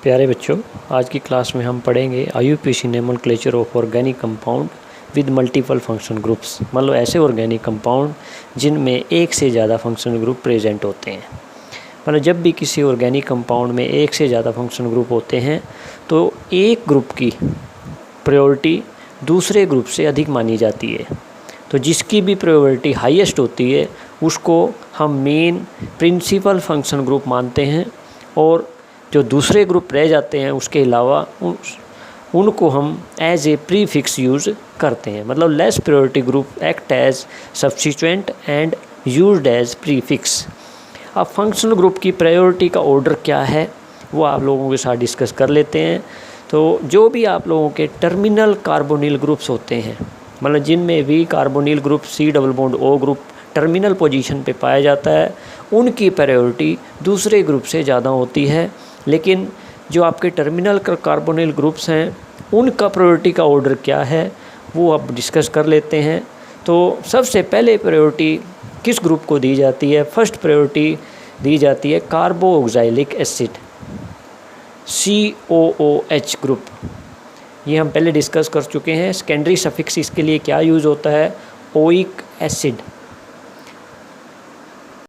प्यारे बच्चों, आज की क्लास में हम पढ़ेंगे IUPAC nomenclature of organic compound with multiple function groups. मतलब ऐसे ऑर्गेनिक कंपाउंड जिनमें एक से ज़्यादा फंक्शन ग्रुप प्रेजेंट होते हैं। मतलब जब भी किसी ऑर्गेनिक कंपाउंड में एक से ज़्यादा फंक्शन ग्रुप होते हैं तो एक ग्रुप की प्रायोरिटी दूसरे ग्रुप से अधिक मानी जाती है। तो जिसकी भी प्रायोरिटी हाईएस्ट होती है उसको हम मेन प्रिंसिपल फंक्शन ग्रुप मानते हैं, और जो दूसरे ग्रुप रह जाते हैं उसके अलावा उनको हम एज ए प्रीफिक्स यूज़ करते हैं। मतलब less priority group act as substituent and used as prefix. अब फंक्शनल ग्रुप की प्रायोरिटी का ऑर्डर क्या है वो आप लोगों के साथ डिस्कस कर लेते हैं। तो जो भी आप लोगों के टर्मिनल कार्बोनिल ग्रुप्स होते हैं, मतलब जिनमें भी carbonyl group C double bond O group terminal position पे पाया जाता है, उनकी प्रायोरिटी दूसरे ग्रुप से ज़्यादा होती है। लेकिन जो आपके टर्मिनल कार्बोनिल ग्रुप्स हैं उनका प्रायोरिटी का ऑर्डर क्या है वो अब डिस्कस कर लेते हैं। तो सबसे पहले प्रायोरिटी किस ग्रुप को दी जाती है? फर्स्ट प्रायोरिटी दी जाती है कार्बोक्सिलिक एसिड COOH ग्रुप। ये हम पहले डिस्कस कर चुके हैं। सेकेंडरी सफिक्स इसके लिए क्या यूज़ होता है? Oic acid.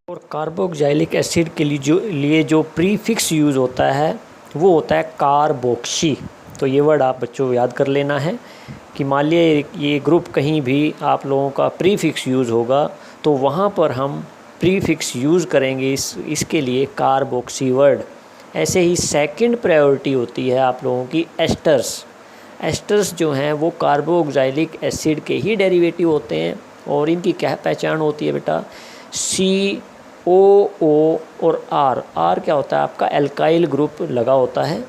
और कार्बोक्सिलिक एसिड के लिए जो प्रीफिक्स यूज़ होता है वो होता है कार्बोक्सी। तो ये वर्ड आप बच्चों याद कर लेना है कि मान लिया ये ग्रुप कहीं भी आप लोगों का प्रीफिक्स यूज़ होगा तो वहाँ पर हम प्रीफिक्स यूज़ करेंगे इसके लिए कार्बोक्सी वर्ड। ऐसे ही सेकंड प्रायोरिटी होती है आप लोगों की एस्टर्स। एस्टर्स जो हैं वो कार्बोक्सिलिक एसिड के ही डेरिवेटिव होते हैं, और इनकी क्या पहचान होती है बेटा? COO और R क्या होता है? आपका एल्काइल ग्रुप लगा होता है।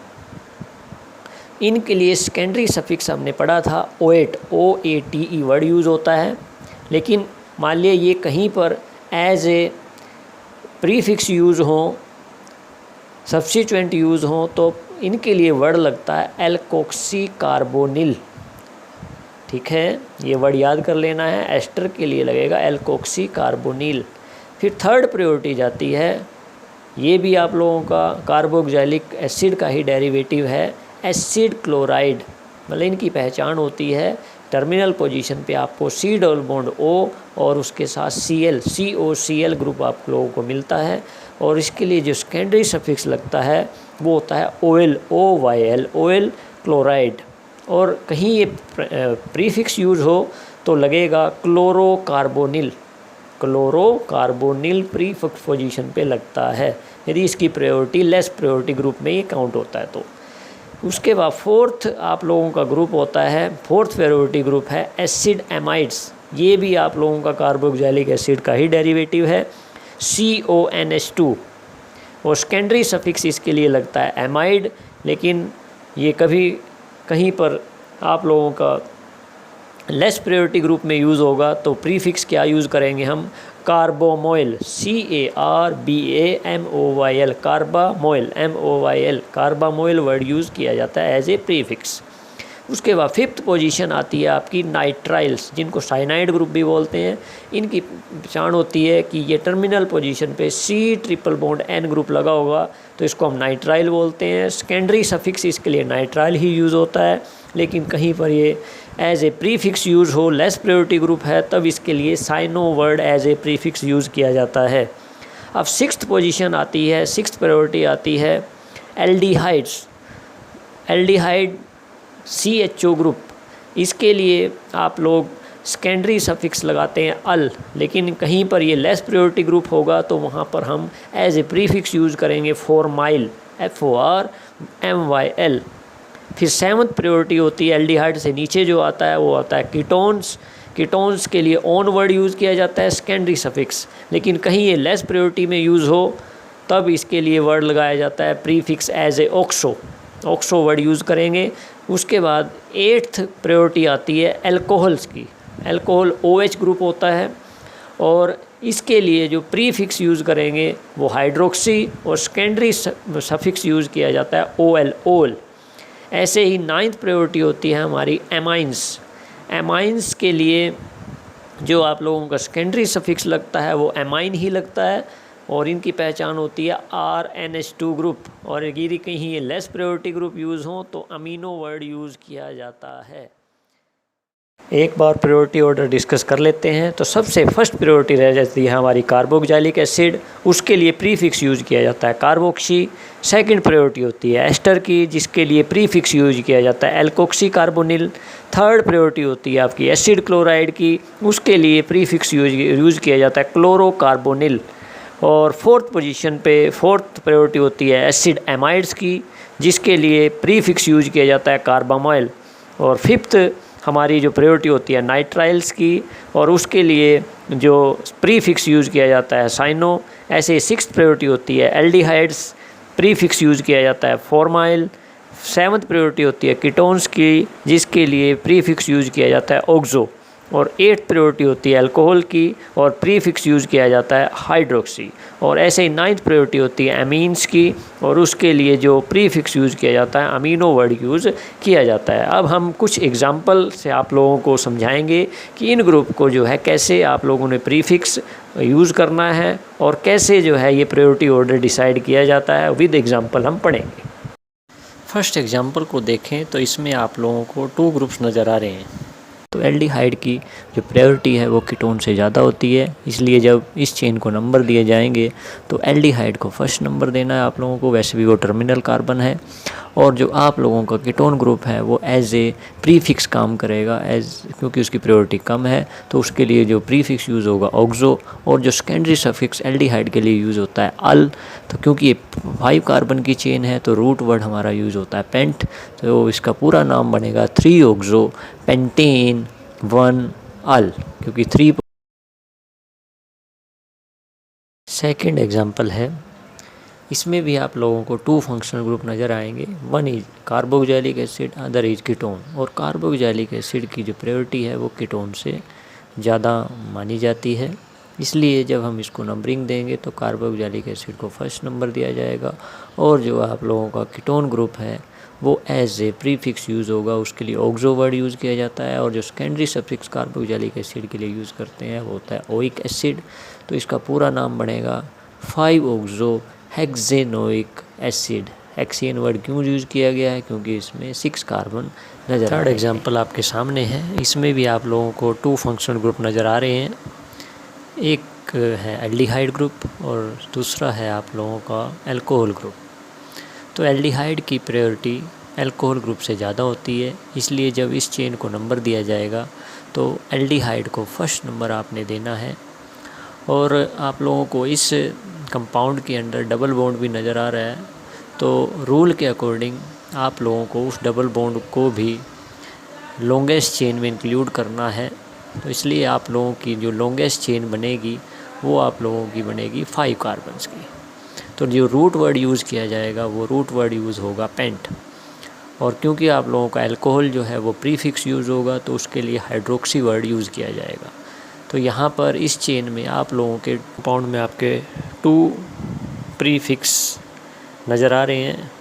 इनके लिए सेकेंडरी सफिक्स हमने पढ़ा था OATE वर्ड यूज़ होता है। लेकिन मान लिया ये कहीं पर एज ए प्रीफिक्स यूज़ हो, सब्स्टिट्यूएंट यूज़ हो, तो इनके लिए वर्ड लगता है एल्कोक्सी कार्बोनिल। ठीक है, ये वर्ड याद कर लेना है। एस्टर के लिए लगेगा एल्कोक्सी कार्बोनिल। फिर थर्ड प्रायोरिटी जाती है, ये भी आप लोगों का कार्बोक्सिलिक एसिड का ही डेरिवेटिव है, एसिड क्लोराइड। मतलब इनकी पहचान होती है टर्मिनल पोजीशन पे आपको C डबल बॉन्ड O और उसके साथ Cl COCl ग्रुप आप लोगों को मिलता है। और इसके लिए जो सेकेंडरी सफिक्स लगता है वो होता है OYL OL क्लोराइड। और कहीं ये प्रीफिक्स यूज़ हो तो लगेगा क्लोरोकार्बोनिल। क्लोरोकार्बोनिल प्रीफिक्स पोजीशन पे लगता है यदि इसकी प्रायोरिटी लेस प्रायोरिटी ग्रुप में ये काउंट होता है तो। उसके बाद फोर्थ आप लोगों का ग्रुप होता है, फोर्थ प्रायोरिटी ग्रुप है एसिड एमाइड्स। ये भी आप लोगों का कार्बोक्सिलिक एसिड का ही डेरिवेटिव है, CONH2। और सेकेंडरी सफिक्स इसके लिए लगता है एमाइड। लेकिन ये कभी कहीं पर आप लोगों का लेस प्रायोरिटी ग्रुप में यूज़ होगा तो प्रीफिक्स क्या यूज़ करेंगे हम? कार्बोमोइल CARBAMOYL carbamoyl MOYL carbamoyl word use किया जाता है एज ए प्रीफिक्स। उसके बाद फिफ्थ पोजीशन आती है आपकी नाइट्राइल्स, जिनको साइनाइड ग्रुप भी बोलते हैं। इनकी पहचान होती है कि ये टर्मिनल पोजीशन पे C triple bond N group लगा होगा तो इसको हम नाइट्राइल बोलते हैं। सेकेंडरी सफिक्स इसके लिए नाइट्राइल ही यूज़ होता है। लेकिन कहीं पर ये एज ए प्रीफिक्स यूज़ हो, लेस प्रायोरिटी ग्रुप है, तब इसके लिए cyano word as a prefix use किया जाता है। अब सिक्स्थ पोजीशन आती है, सिक्स्थ प्रायोरिटी आती है एल्डिहाइड्स। एल्डिहाइड CHO ग्रुप, इसके लिए आप लोग सेकेंडरी सफिक्स लगाते हैं अल। लेकिन कहीं पर ये लेस प्रायोरिटी ग्रुप होगा तो वहाँ पर हम एज ए प्रीफिक्स यूज़ करेंगे फॉर्माइल FORMYL। फिर सेवन्थ प्रायोरिटी होती है एल्डिहाइड से नीचे जो आता है वो आता है कीटोन्स। कीटोन्स के लिए ऑन वर्ड यूज़ किया जाता है सेकेंडरी सफिक्स। लेकिन कहीं ये लेस प्रायोरिटी में यूज़ हो तब इसके लिए वर्ड लगाया जाता है prefix as a oxo word use करेंगे। उसके बाद एट्थ प्रायोरिटी आती है एल्कोहल्स की। एल्कोहल OH ग्रुप होता है और इसके लिए जो प्रीफिक्स यूज़ करेंगे वो हाइड्रोक्सी, और सेकेंडरी सफिक्स यूज़ किया जाता है OL। ऐसे ही नाइन्थ प्रायोरिटी होती है हमारी एमाइंस। एमाइंस के लिए जो आप लोगों का सेकेंडरी सफिक्स लगता है वो एमाइन ही लगता है। और इनकी पहचान होती है RNH2 ग्रुप। और यदि कहीं ये लेस प्रायोरिटी ग्रुप यूज़ हो तो अमीनो वर्ड यूज़ किया जाता है। एक बार प्रायोरिटी ऑर्डर डिस्कस कर लेते हैं। तो सबसे फर्स्ट प्रायोरिटी रह जाती है हमारी कार्बोक्सिलिक एसिड, उसके लिए प्रीफिक्स यूज किया जाता है कार्बोक्सी। सेकंड प्रायोरिटी होती है एस्टर की, जिसके लिए प्रीफिक्स यूज किया जाता है एल्कोक्सी कार्बोनिल। थर्ड प्रायोरिटी होती है आपकी एसिड क्लोराइड की, उसके लिए प्रीफिक्स यूज किया जाता है क्लोरोकार्बोनिल। और फोर्थ पोजीशन पे फोर्थ प्रायोरिटी होती है एसिड एमाइड्स की, जिसके लिए प्रीफिक्स यूज किया जाता है कार्बामाइल। और फिफ्थ हमारी जो प्रायोरिटी होती है नाइट्राइल्स की, और उसके लिए जो प्रीफिक्स यूज़ किया जाता है साइनो। ऐसे सिक्स्थ प्रायोरिटी होती है एल्डिहाइड्स, प्रीफिक्स यूज़ किया जाता है फॉर्माइल। सेवन्थ प्रायोरिटी होती है कीटोन्स की, जिसके लिए प्रीफिक्स यूज़ किया जाता है ऑक्सो। और एट्थ प्रायोरिटी होती है अल्कोहल की, और प्रीफिक्स यूज़ किया जाता है हाइड्रोक्सी। और ऐसे ही नाइन्थ प्रायोरिटी होती है अमीन्स की, और उसके लिए जो प्रीफिक्स यूज़ किया जाता है अमीनो वर्ड यूज़ किया जाता है। अब हम कुछ एग्जांपल से आप लोगों को समझाएंगे कि इन ग्रुप को जो है कैसे आप लोगों ने प्रीफिक्स यूज़ करना है, और कैसे जो है ये प्रायोरिटी ऑर्डर डिसाइड किया जाता है। विद एग्जाम्पल हम पढ़ेंगे। फर्स्ट एग्जाम्पल को देखें तो इसमें आप लोगों को 2 ग्रुप्स नज़र आ रहे हैं। तो एल्डिहाइड की जो प्रायोरिटी है वो कीटोन से ज़्यादा होती है, इसलिए जब इस चेन को नंबर दिए जाएंगे तो एल्डिहाइड को फर्स्ट नंबर देना है आप लोगों को। वैसे भी वो टर्मिनल कार्बन है, और जो आप लोगों का कीटोन ग्रुप है वो एज ए प्रीफिक्स काम करेगा, क्योंकि उसकी प्रायोरिटी कम है तो उसके लिए जो प्रीफिक्स यूज़ होगा ऑक्सो। और जो सेकेंडरी सफिक्स एल्डिहाइड के लिए यूज़ होता है अल, तो क्योंकि ये 5 कार्बन की चेन है तो रूट वर्ड हमारा यूज़ होता है पेंट, तो इसका पूरा नाम बनेगा 3 ऑक्सो पेंटेन 1 अल, क्योंकि 3। सेकेंड एग्जाम्पल है, इसमें भी आप लोगों को 2 फंक्शनल ग्रुप नज़र आएंगे। One is carboxylic acid, other is ketone. और कार्बोक्सिलिक एसिड की जो प्रायोरिटी है वो कीटोन से ज़्यादा मानी जाती है, इसलिए जब हम इसको नंबरिंग देंगे तो कार्बोक्सिलिक एसिड को फर्स्ट नंबर दिया जाएगा। और जो आप लोगों का कीटोन ग्रुप है वो एज ए प्रीफिक्स यूज़ होगा, उसके लिए ऑक्सो वर्ड यूज़ किया जाता है। और जो सेकेंडरी सफिक्स कार्बोक्सिलिक एसिड के लिए यूज़ करते हैं वो होता है ओइक एसिड, तो इसका पूरा नाम बनेगा 5 ऑक्सो हेक्सेनोइक एसिड। हेक्सेन वर्ड क्यों यूज़ किया गया है, क्योंकि इसमें 6 कार्बन नज़र। थर्ड एग्जांपल आपके सामने है, इसमें भी आप लोगों को 2 फंक्शनल ग्रुप नज़र आ रहे हैं। एक है एल्डिहाइड ग्रुप और दूसरा है आप लोगों का अल्कोहल ग्रुप। तो एल्डिहाइड की प्रायोरिटी अल्कोहल ग्रुप से ज़्यादा होती है, इसलिए जब इस चेन को नंबर दिया जाएगा तो एल्डिहाइड को फर्स्ट नंबर आपने देना है। और आप लोगों को इस कंपाउंड के अंदर डबल बॉन्ड भी नज़र आ रहा है, तो रूल के अकॉर्डिंग आप लोगों को उस डबल बॉन्ड को भी लॉन्गेस्ट चेन में इंक्लूड करना है। तो इसलिए आप लोगों की जो लॉन्गेस्ट चेन बनेगी वो आप लोगों की बनेगी 5 कार्बन्स की। तो जो रूट वर्ड यूज़ किया जाएगा वो रूट वर्ड यूज़ होगा पेंट। और क्योंकि आप लोगों का अल्कोहल जो है वो प्रीफिक्स यूज़ होगा तो उसके लिए हाइड्रोक्सी वर्ड यूज़ किया जाएगा। तो यहाँ पर इस चेन में आप लोगों के कंपाउंड में आपके 2 प्रीफिक्स नज़र आ रहे हैं।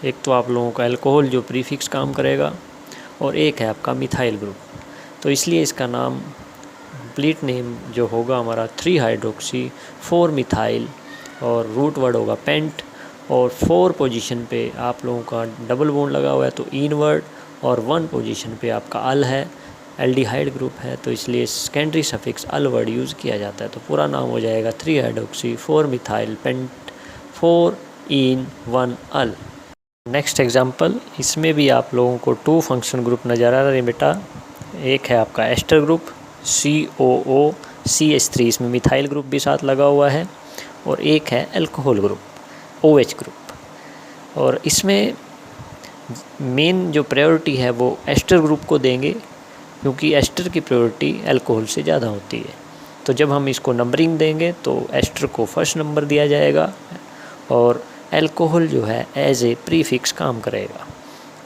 एक तो आप लोगों का अल्कोहल जो प्रीफिक्स काम करेगा, और एक है आपका मिथाइल ग्रुप। तो इसलिए इसका नाम कंप्लीट नेम जो होगा हमारा 3 हाइड्रोक्सी 4 मिथाइल, और रूट वर्ड होगा पेंट। और 4 पोजीशन पे आप लोगों का डबल बॉन्ड लगा हुआ है तो इन वर्ड, और 1 पोजीशन पे आपका अल है, एल्डिहाइड ग्रुप है, तो इसलिए सेकेंडरी सफिक्स अल वर्ड यूज़ किया जाता है। तो पूरा नाम हो जाएगा 3 हाइड्रोक्सी 4 मिथाइल पेंट 4 इन 1 अल। नेक्स्ट एग्जांपल, इसमें भी आप लोगों को 2 फंक्शन ग्रुप नज़र आ रहे हैं बेटा। एक है आपका एस्टर ग्रुप COOCH3, इसमें मिथाइल ग्रुप भी साथ लगा हुआ है। और एक है अल्कोहल ग्रुप OH ग्रुप। और इसमें मेन जो प्रायोरिटी है वो एस्टर ग्रुप को देंगे, क्योंकि एस्टर की प्रायोरिटी अल्कोहल से ज़्यादा होती है। तो जब हम इसको नंबरिंग देंगे तो एस्टर को फर्स्ट नंबर दिया जाएगा, और अल्कोहल जो है एज ए प्रीफिक्स काम करेगा।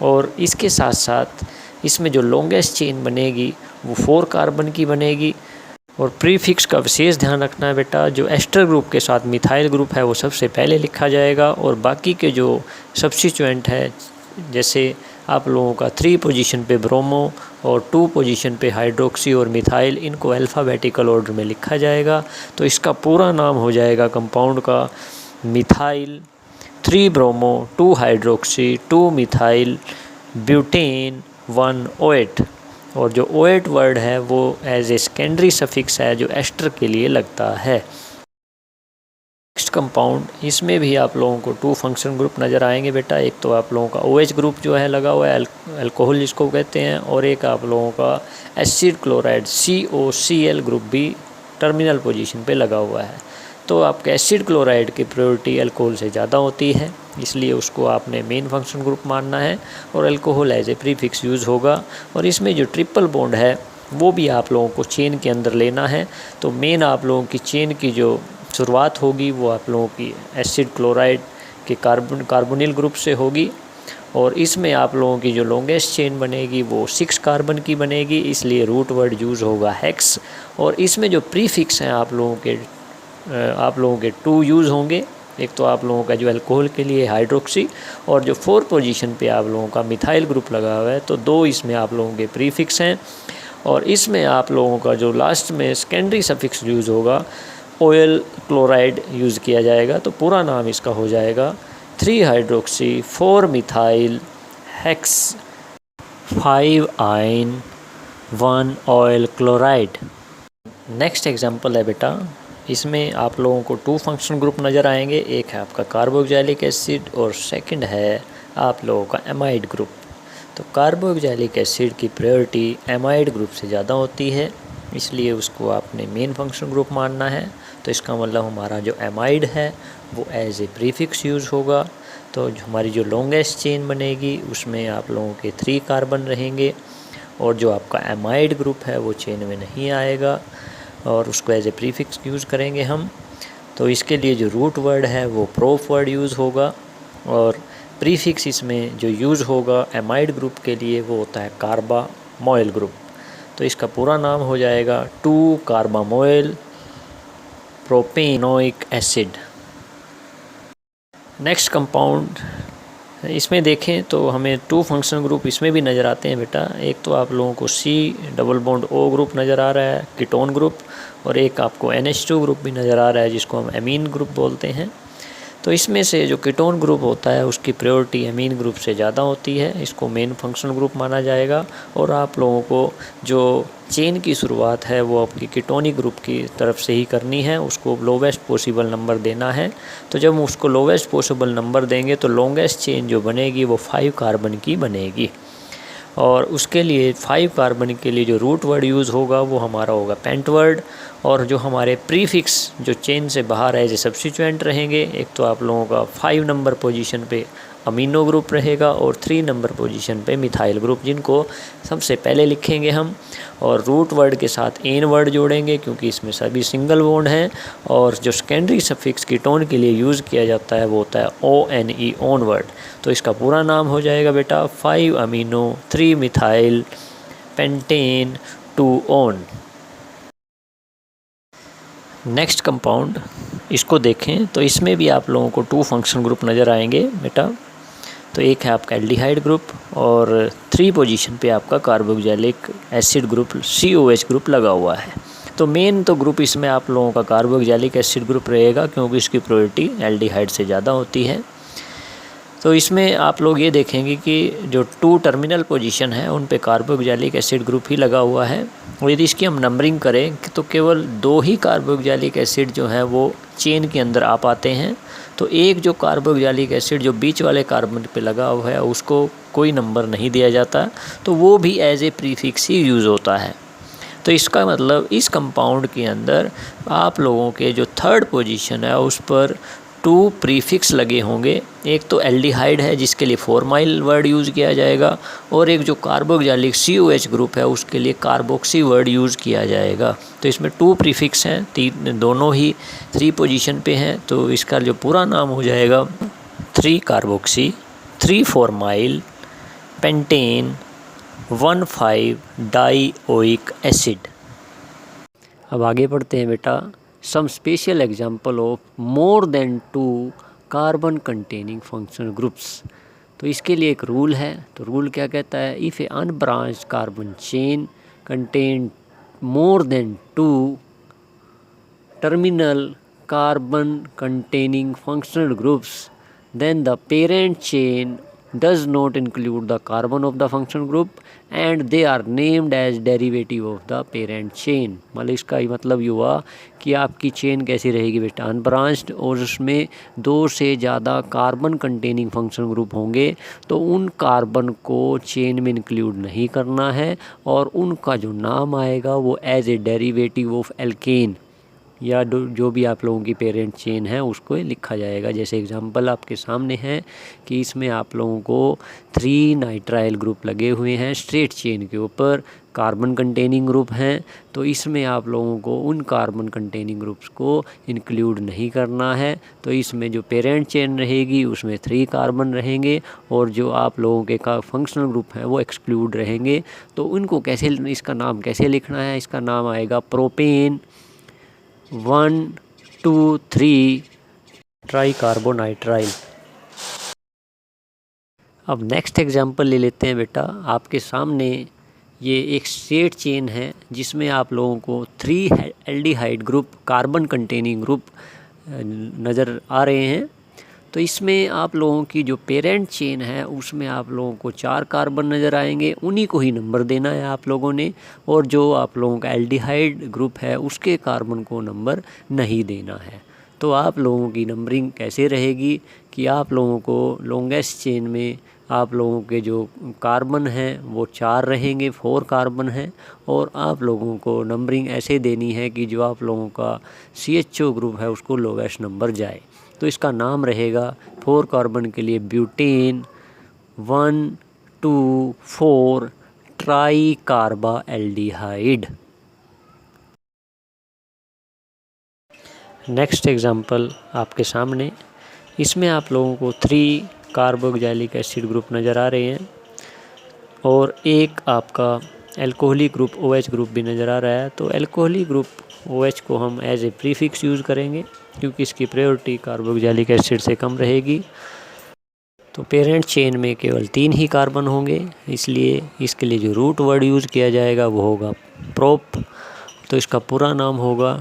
और इसके साथ साथ इसमें जो लॉन्गेस्ट चेन बनेगी वो 4 कार्बन की बनेगी। और प्रीफिक्स का विशेष ध्यान रखना है बेटा, जो एस्टर ग्रुप के साथ मिथाइल ग्रुप है वो सबसे पहले लिखा जाएगा, और बाकी के जो सब्स्टिट्यूएंट है जैसे आप लोगों का 3 पोजीशन पे ब्रोमो और 2 पोजीशन पे हाइड्रोक्सी और मिथाइल, इनको अल्फ़ाबेटिकल ऑर्डर में लिखा जाएगा। तो इसका पूरा नाम हो जाएगा कंपाउंड का methyl 3 bromo 2 hydroxy 2 methyl butane 1 OH। और जो OH वर्ड है वो एज ए सेकेंडरी सफिक्स है जो एस्टर के लिए लगता है। नेक्स्ट कंपाउंड, इसमें भी आप लोगों को 2 फंक्शन ग्रुप नज़र आएंगे बेटा। एक तो आप लोगों का OH ग्रुप जो है लगा हुआ है, अल्कोहल जिसको कहते हैं, और एक आप लोगों का एसिड क्लोराइड COCl ग्रुप भी टर्मिनल पोजीशन पे लगा हुआ है। तो आपके एसिड क्लोराइड की प्रायोरिटी अल्कोहल से ज़्यादा होती है, इसलिए उसको आपने मेन फंक्शन ग्रुप मानना है और alcohol as a prefix use होगा। और इसमें जो ट्रिपल बॉन्ड है वो भी आप लोगों को चेन के अंदर लेना है। तो मेन आप लोगों की चेन की जो शुरुआत होगी वो आप लोगों की एसिड क्लोराइड के कार्बोनिल ग्रुप से होगी, और इसमें आप लोगों की जो लॉन्गेस्ट चेन बनेगी वो 6 कार्बन की बनेगी, इसलिए रूट वर्ड यूज़ होगा हेक्स। और इसमें जो प्रीफिक्स हैं आप लोगों के 2 यूज़ होंगे। एक तो आप लोगों का जो अल्कोहल के लिए हाइड्रोक्सी, और जो 4 पोजीशन पे आप लोगों का मिथाइल ग्रुप लगा हुआ है, तो 2 इसमें आप लोगों के प्रीफिक्स हैं। और इसमें आप लोगों का जो लास्ट में सेकेंडरी सफिक्स यूज़ होगा ऑयल क्लोराइड यूज़ किया जाएगा। तो पूरा नाम इसका हो जाएगा 3 hydroxy 4 methyl hex 5 ion 1 oil chloride. Next example है बेटा, इसमें आप लोगों को 2 फंक्शन ग्रुप नज़र आएंगे। एक है आपका कार्बोक्सिलिक एसिड और सेकंड है आप लोगों का एमाइड ग्रुप। तो कार्बोक्सिलिक एसिड की प्रायोरिटी एमाइड ग्रुप से ज़्यादा होती है, इसलिए उसको आपने मेन फंक्शन ग्रुप मानना है। तो इसका मतलब हमारा जो एमाइड है वो एज ए प्रीफिक्स यूज़ होगा। तो हमारी जो लॉन्गेस्ट चेन बनेगी उसमें आप लोगों के 3 कार्बन रहेंगे, और जो आपका एमाइड ग्रुप है वो चेन में नहीं आएगा और उसको एज ए प्रीफिक्स यूज़ करेंगे हम। तो इसके लिए जो रूट वर्ड है वो प्रोफ वर्ड यूज़ होगा, और प्रीफिक्स इसमें जो यूज़ होगा एमाइड ग्रुप के लिए वो होता है कार्बामोइल ग्रुप। तो इसका पूरा नाम हो जाएगा 2 carbamoyl propanoic acid. Next compound, इसमें देखें तो हमें 2 फंक्शन ग्रुप इसमें भी नज़र आते हैं बेटा। एक तो आप लोगों को C double bond O group नज़र आ रहा है, कीटोन ग्रुप, और एक आपको NH2 ग्रुप भी नज़र आ रहा है जिसको हम एमीन ग्रुप बोलते हैं। तो इसमें से जो कीटोन ग्रुप होता है उसकी प्रायोरिटी एमीन ग्रुप से ज़्यादा होती है, इसको मेन फंक्शनल ग्रुप माना जाएगा। और आप लोगों को जो चेन की शुरुआत है वो आपकी कीटोनिक ग्रुप की तरफ से ही करनी है, उसको लोवेस्ट पॉसिबल नंबर देना है। तो जब उसको लोवेस्ट पॉसिबल नंबर देंगे तो लॉन्गेस्ट चेन जो बनेगी वो 5 कार्बन की बनेगी, और उसके लिए 5 कार्बन के लिए जो रूट वर्ड यूज़ होगा वो हमारा होगा पेंट वर्ड। और जो हमारे प्रीफिक्स जो चेन से बाहर है जैसे सब्स्टिट्यूएंट रहेंगे, एक तो आप लोगों का 5 नंबर पोजीशन पे अमीनो ग्रुप रहेगा और 3 नंबर पोजीशन पे मिथाइल ग्रुप, जिनको सबसे पहले लिखेंगे हम। और रूट वर्ड के साथ एन वर्ड जोड़ेंगे क्योंकि इसमें सभी सिंगल बॉन्ड हैं। और जो सेकेंडरी सफिक्स कीटोन के लिए यूज़ किया जाता है वो होता है ONE ऑन वर्ड। तो इसका पूरा नाम हो जाएगा बेटा 5 amino 3 methyl pentane 2 on. Next compound, इसको देखें तो इसमें भी आप लोगों को 2 फंक्शन ग्रुप नज़र आएंगे बेटा। तो एक है आपका एल्डिहाइड ग्रुप और 3 पोजीशन पे आपका carboxylic acid group COH group लगा हुआ है। तो मेन तो ग्रुप इसमें आप लोगों का कार्बोक्सिलिक एसिड ग्रुप रहेगा क्योंकि इसकी प्रायोरिटी एल्डिहाइड से ज़्यादा होती है। तो इसमें आप लोग ये देखेंगे कि जो 2 टर्मिनल पोजीशन है उन पे कार्बोक्सिलिक एसिड ग्रुप ही लगा हुआ है। और यदि इसकी हम नंबरिंग करें तो केवल 2 ही कार्बोक्सिलिक एसिड जो है वो चेन के अंदर आ पाते हैं। तो एक जो कार्बोक्सिलिक एसिड जो बीच वाले कार्बन पे लगा हुआ है उसको कोई नंबर नहीं दिया जाता, तो वो भी एज ए प्रीफिक्स ही यूज़ होता है। तो इसका मतलब इस कंपाउंड के अंदर आप लोगों के जो 3rd पोजीशन है उस पर 2 प्रीफिक्स लगे होंगे। एक तो एल्डिहाइड है जिसके लिए फॉर्माइल वर्ड यूज़ किया जाएगा, और एक जो कार्बोक्सिलिक COH ग्रुप है उसके लिए कार्बोक्सी वर्ड यूज़ किया जाएगा। तो इसमें 2 प्रीफिक्स हैं, दोनों ही 3 पोजीशन पे हैं। तो इसका जो पूरा नाम हो जाएगा 3 carboxy 3 formyl pentane 1,5 dioic acid. अब आगे बढ़ते हैं बेटा। Some special example of more than 2 carbon containing functional groups। तो इसके लिए एक रूल है। तो रूल क्या कहता है, if A unbranched carbon chain contain more than 2 terminal carbon containing functional groups, then the parent chain does not include the carbon of the functional group and they are named as derivative of the parent chain। मतलब इसका मतलब ये हुआ कि आपकी chain कैसी रहेगी बेटा, अनब्रांच्ड, और उसमें 2 से ज़्यादा कार्बन कंटेनिंग फंक्शनल ग्रुप होंगे तो उन कार्बन को चेन में इंक्लूड नहीं करना है और उनका जो नाम आएगा वो as a derivative of alkane या जो भी आप लोगों की पेरेंट चेन है उसको लिखा जाएगा। जैसे एग्जांपल आपके सामने है कि इसमें आप लोगों को 3 नाइट्राइल ग्रुप लगे हुए हैं स्ट्रेट चेन के ऊपर, कार्बन कंटेनिंग ग्रुप हैं, तो इसमें आप लोगों को उन कार्बन कंटेनिंग ग्रुप्स को इंक्लूड नहीं करना है। तो इसमें जो पेरेंट चेन रहेगी उसमें 3 कार्बन रहेंगे और जो आप लोगों के का फंक्शनल ग्रुप हैं वो एक्सक्लूड रहेंगे। तो उनको कैसे, इसका नाम कैसे लिखना है, इसका नाम आएगा प्रोपेन 1 2 3 ट्राईकार्बोनाइट्राइल। अब नेक्स्ट एग्जांपल ले लेते हैं बेटा। आपके सामने ये एक स्ट्रेट चेन है जिसमें आप लोगों को 3 aldehyde group carbon containing group नज़र आ रहे हैं। तो इसमें आप लोगों की जो पेरेंट चेन है उसमें आप लोगों को 4 कार्बन नज़र आएंगे, उन्हीं को ही नंबर देना है आप लोगों ने, और जो आप लोगों का एल्डिहाइड ग्रुप है उसके कार्बन को नंबर नहीं देना है। तो आप लोगों की नंबरिंग कैसे रहेगी कि आप लोगों को लॉन्गेस्ट चेन में आप लोगों के जो कार्बन हैं वो 4 रहेंगे, 4 कार्बन हैं, और आप लोगों को नंबरिंग ऐसे देनी है कि जो आप लोगों का CHO ग्रुप है उसको लोवेस्ट नंबर जाए। तो इसका नाम रहेगा 4 कार्बन के लिए ब्यूटेन 1 2 4 ट्राईकार्बा एल्डिहाइड। नेक्स्ट एग्जांपल आपके सामने, इसमें आप लोगों को 3 कार्बोक्सिलिक एसिड ग्रुप नज़र आ रहे हैं और एक आपका एल्कोहलिक ग्रुप OH ग्रुप भी नज़र आ रहा है। तो एल्कोहलिक ग्रुप OH को हम एज ए प्रीफिक्स यूज़ करेंगे क्योंकि इसकी प्रायोरिटी कार्बोक्सिलिक एसिड से कम रहेगी। तो पेरेंट चेन में केवल 3 ही कार्बन होंगे, इसलिए इसके लिए जो रूट वर्ड यूज़ किया जाएगा वो होगा प्रोप। तो इसका पूरा नाम होगा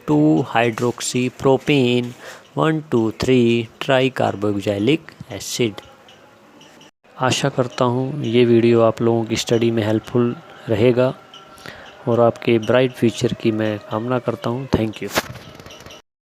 2 हाइड्रोक्सी प्रोपेन 1 2 3 ट्राईकार्बोक्सिलिक एसिड। आशा करता हूँ ये वीडियो आप लोगों की स्टडी में हेल्पफुल रहेगा और आपके ब्राइट फ्यूचर की मैं कामना करता हूँ। Thank you.